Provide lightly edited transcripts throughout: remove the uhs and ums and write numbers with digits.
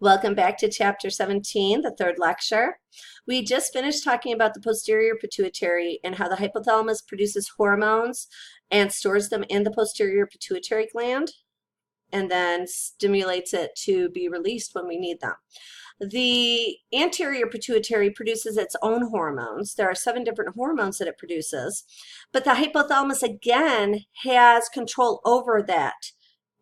Welcome back to Chapter 17, the third lecture. We just finished talking about the posterior pituitary and how the hypothalamus produces hormones and stores them in the posterior pituitary gland and then stimulates it to be released when we need them. The anterior pituitary produces its own hormones. There are 7 different hormones that it produces, but the hypothalamus again has control over that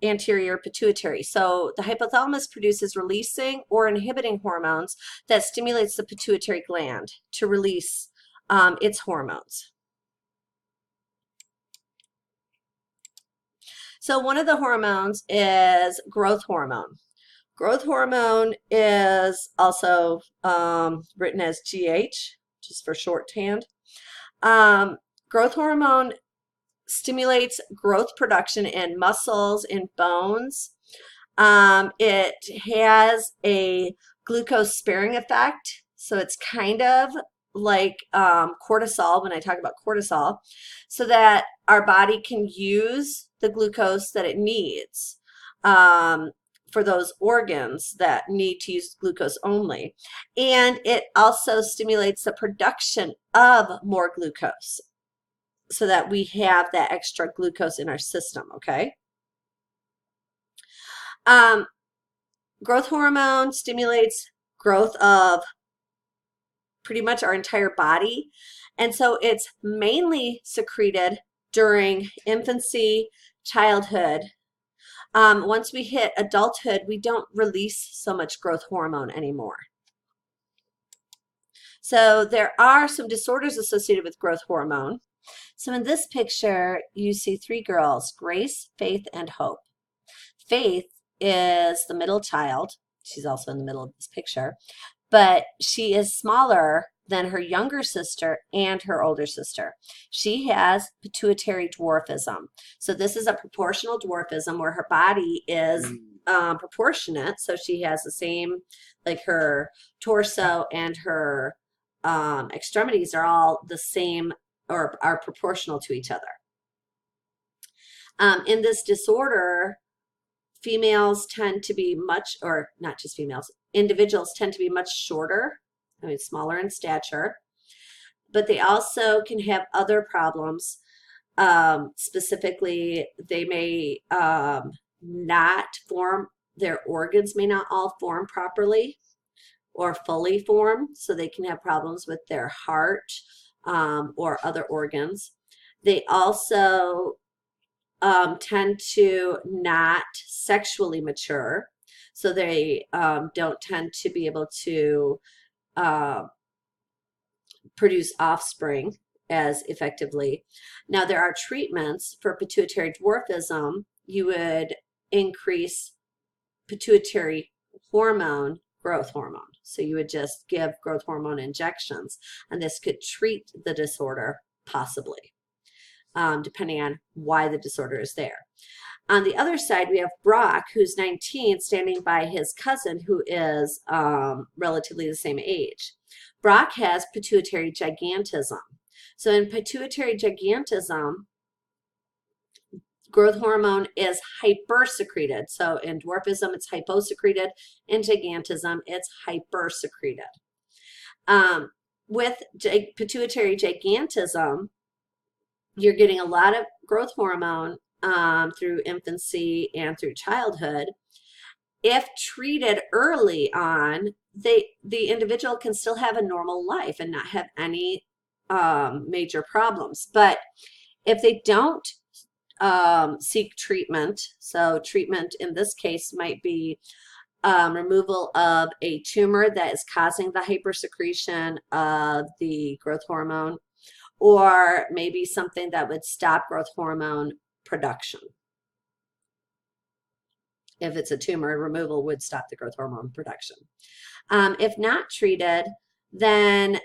anterior pituitary. So the hypothalamus produces releasing or inhibiting hormones that stimulates the pituitary gland to release its hormones. So one of the hormones is growth hormone. Growth hormone is also written as GH, just for shorthand. Growth hormone stimulates growth production in muscles, in bones. It has a glucose sparing effect. So it's kind of like cortisol when I talk about cortisol, so that our body can use the glucose that it needs for those organs that need to use glucose only. And it also stimulates the production of more glucose, so that we have that extra glucose in our system, okay? Growth hormone stimulates growth of pretty much our entire body. And so it's mainly secreted during infancy, childhood. Once we hit adulthood, we don't release so much growth hormone anymore. So there are some disorders associated with growth hormone. So in this picture, you see 3 girls, Grace, Faith, and Hope. Faith is the middle child. She's also in the middle of this picture, but she is smaller than her younger sister and her older sister. She has pituitary dwarfism. So this is a proportional dwarfism where her body is proportionate. So she has the same, like her torso and her extremities are all the same or are proportional to each other. In this disorder, females tend to be much, or not just females, individuals tend to be much shorter, I mean smaller in stature, but they also can have other problems. Specifically, they may not form, their organs may not all form properly or fully form, so they can have problems with their heart, or other organs. They also tend to not sexually mature, so they don't tend to be able to produce offspring as effectively. Now, there are treatments for pituitary dwarfism. You would increase pituitary hormone, growth hormone. So you would just give growth hormone injections, and this could treat the disorder possibly, depending on why the disorder is there. On the other side, we have Brock, who's 19, standing by his cousin, who is relatively the same age. Brock has pituitary gigantism. So in pituitary gigantism, growth hormone is hypersecreted. So in dwarfism, it's hyposecreted. In gigantism, it's hypersecreted. With pituitary gigantism, you're getting a lot of growth hormone through infancy and through childhood. If treated early on, the individual can still have a normal life and not have any major problems. But if they don't seek treatment, so treatment in this case might be removal of a tumor that is causing the hypersecretion of the growth hormone, or maybe something that would stop growth hormone production. If it's a tumor, removal would stop the growth hormone production. If not treated, then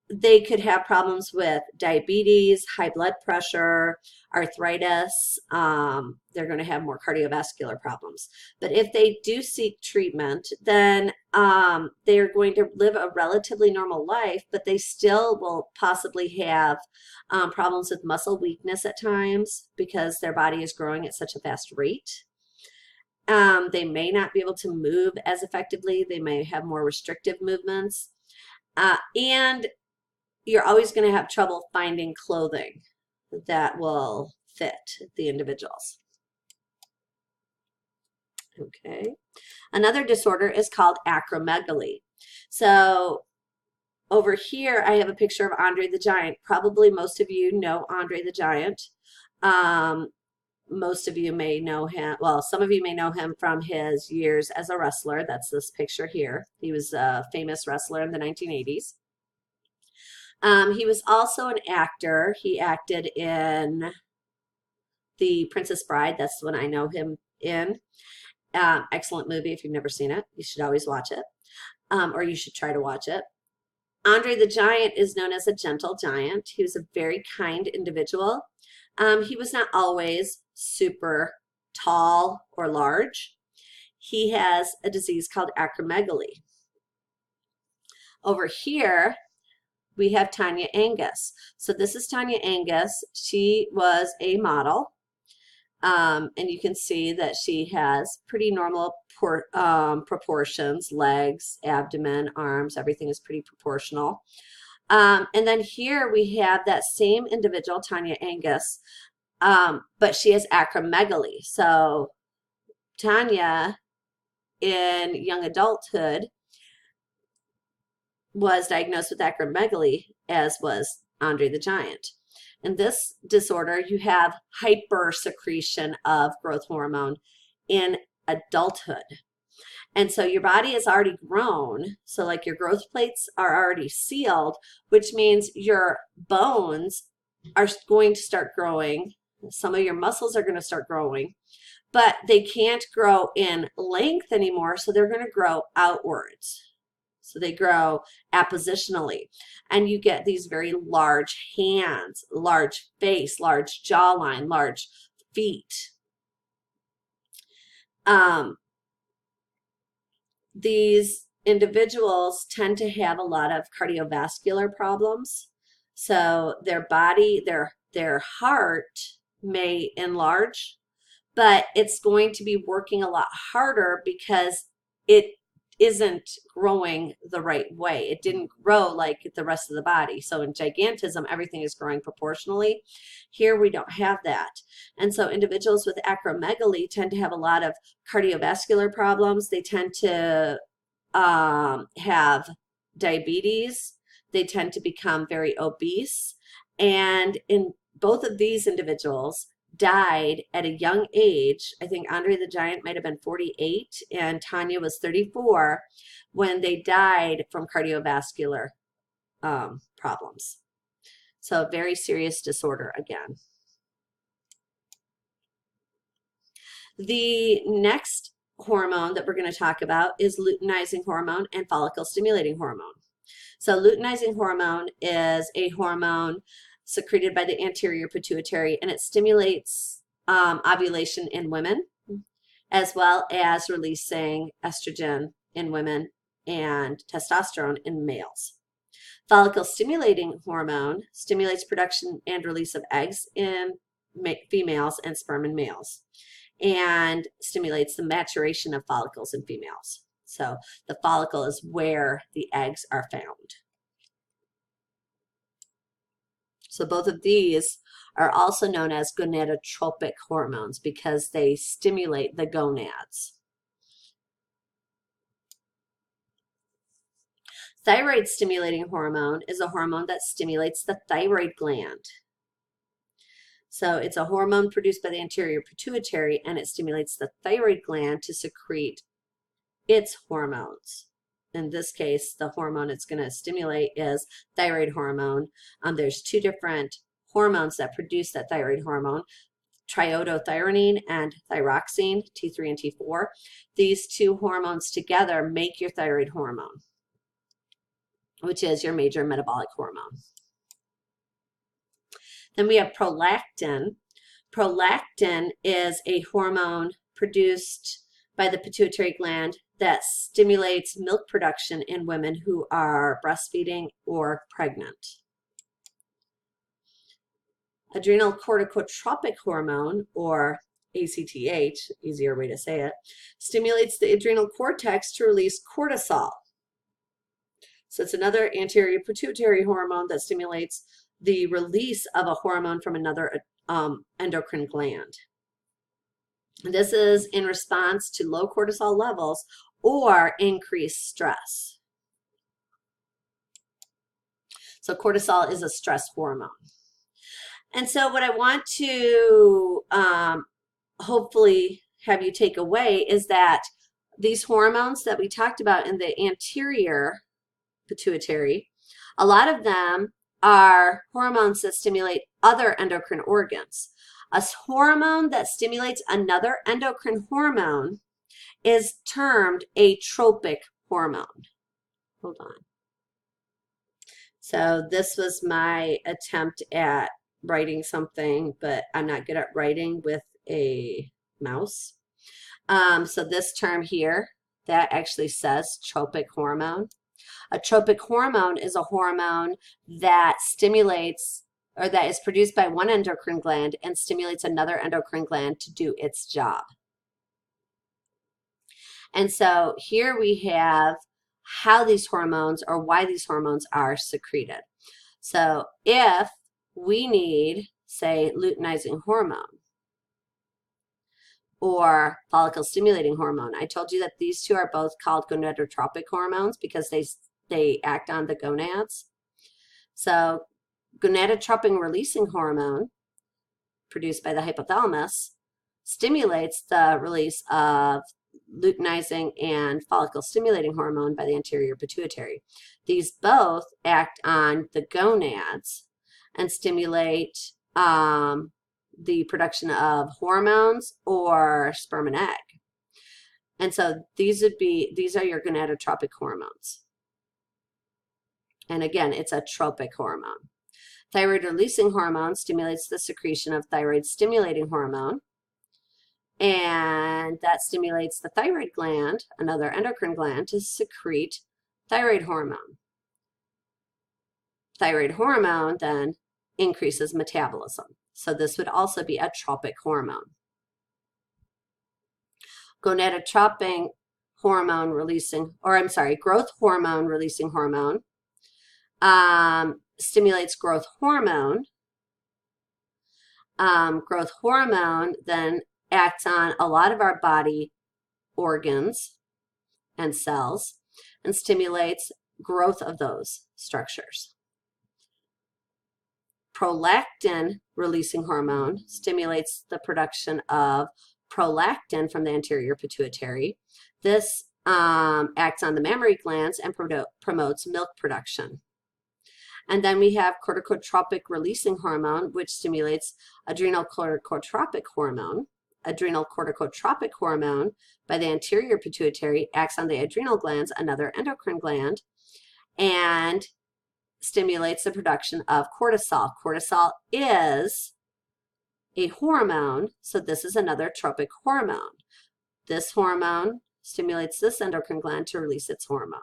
they could have problems with diabetes, high blood pressure, arthritis. They're going to have more cardiovascular problems. But if they do seek treatment, then they're going to live a relatively normal life, but they still will possibly have problems with muscle weakness at times because their body is growing at such a fast rate. They may not be able to move as effectively. They may have more restrictive movements. And you're always going to have trouble finding clothing that will fit the individuals. Okay. Another disorder is called acromegaly. So over here, I have a picture of Andre the Giant. Probably most of you know Andre the Giant. Most of you may know him, well, some of you may know him from his years as a wrestler. That's this picture here. He was a famous wrestler in the 1980s. He was also an actor. He acted in The Princess Bride. That's what I know him in. Excellent movie. If you've never seen it, you should always watch it, or you should try to watch it. Andre the Giant is known as a gentle giant. He was a very kind individual. He was not always super tall or large. He has a disease called acromegaly. Over here, we have Tanya Angus. So this is Tanya Angus. She was a model. And you can see that she has pretty normal proportions, legs, abdomen, arms, everything is pretty proportional. And then here we have that same individual, Tanya Angus, but she has acromegaly. So Tanya, in young adulthood, was diagnosed with acromegaly, as was Andre the Giant. In this disorder, you have hypersecretion of growth hormone in adulthood. And so your body is already grown. So like your growth plates are already sealed, which means your bones are going to start growing. Some of your muscles are going to start growing, but they can't grow in length anymore. So they're going to grow outwards. So they grow appositionally, and you get these very large hands, large face, large jawline, large feet. These individuals tend to have a lot of cardiovascular problems. So their body, their heart may enlarge, but it's going to be working a lot harder because it isn't growing the right way. It didn't grow like the rest of the body. So in gigantism, everything is growing proportionally. Here we don't have that. And so individuals with acromegaly tend to have a lot of cardiovascular problems. They tend to have diabetes. They tend to become very obese. And in both of these individuals, died at a young age. I think Andre the Giant might have been 48 and Tanya was 34 when they died from cardiovascular problems. So very serious disorder again. The next hormone that we're going to talk about is luteinizing hormone and follicle stimulating hormone. So luteinizing hormone is a hormone secreted by the anterior pituitary, and it stimulates ovulation in women, as well as releasing estrogen in women and testosterone in males. Follicle stimulating hormone stimulates production and release of eggs in females and sperm in males, and stimulates the maturation of follicles in females. So the follicle is where the eggs are found. So both of these are also known as gonadotropic hormones because they stimulate the gonads. Thyroid stimulating hormone is a hormone that stimulates the thyroid gland. So it's a hormone produced by the anterior pituitary, and it stimulates the thyroid gland to secrete its hormones. In this case, the hormone it's going to stimulate is thyroid hormone. There's two different hormones that produce that thyroid hormone, triiodothyronine and thyroxine, T3 and T4. These two hormones together make your thyroid hormone, which is your major metabolic hormone. Then we have prolactin. Prolactin is a hormone produced by the pituitary gland that stimulates milk production in women who are breastfeeding or pregnant. Adrenal corticotropic hormone, or ACTH, easier way to say it, stimulates the adrenal cortex to release cortisol. So it's another anterior pituitary hormone that stimulates the release of a hormone from another endocrine gland. This is in response to low cortisol levels or increased stress. So cortisol is a stress hormone. And so what I want to hopefully have you take away is that these hormones that we talked about in the anterior pituitary, a lot of them are hormones that stimulate other endocrine organs. A hormone that stimulates another endocrine hormone is termed a tropic hormone. Hold on. So this was my attempt at writing something, but I'm not good at writing with a mouse. So this term here, that actually says tropic hormone. A tropic hormone is a hormone that stimulates or that is produced by one endocrine gland and stimulates another endocrine gland to do its job. And so here we have how these hormones or why these hormones are secreted. So if we need, say, luteinizing hormone or follicle stimulating hormone, I told you that these two are both called gonadotropic hormones because they act on the gonads. So gonadotropin releasing hormone produced by the hypothalamus stimulates the release of luteinizing and follicle stimulating hormone by the anterior pituitary. These both act on the gonads and stimulate the production of hormones or sperm and egg. And so these are your gonadotropic hormones. And again, it's a tropic hormone. Thyroid releasing hormone stimulates the secretion of thyroid stimulating hormone. And that stimulates the thyroid gland, another endocrine gland, to secrete thyroid hormone. Thyroid hormone then increases metabolism. So this would also be a tropic hormone. Gonadotropin hormone releasing, or I'm sorry, growth hormone releasing hormone stimulates growth hormone. Growth hormone then acts on a lot of our body organs and cells and stimulates growth of those structures. Prolactin releasing hormone stimulates the production of prolactin from the anterior pituitary. This acts on the mammary glands and promotes milk production. And then we have corticotropic releasing hormone, which stimulates adrenal corticotropic hormone. Adrenal corticotropic hormone by the anterior pituitary acts on the adrenal glands, another endocrine gland, and stimulates the production of cortisol. Cortisol is a hormone, so this is another tropic hormone. This hormone stimulates this endocrine gland to release its hormone.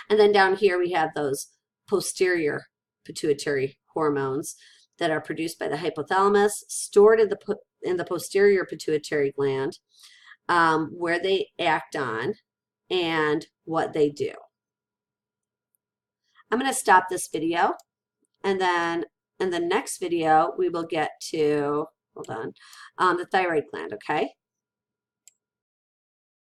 And then down here we have those posterior pituitary hormones that are produced by the hypothalamus, stored in the posterior pituitary gland, where they act on and what they do. I'm going to stop this video, and then in the next video we will get to, hold on, the thyroid gland, okay?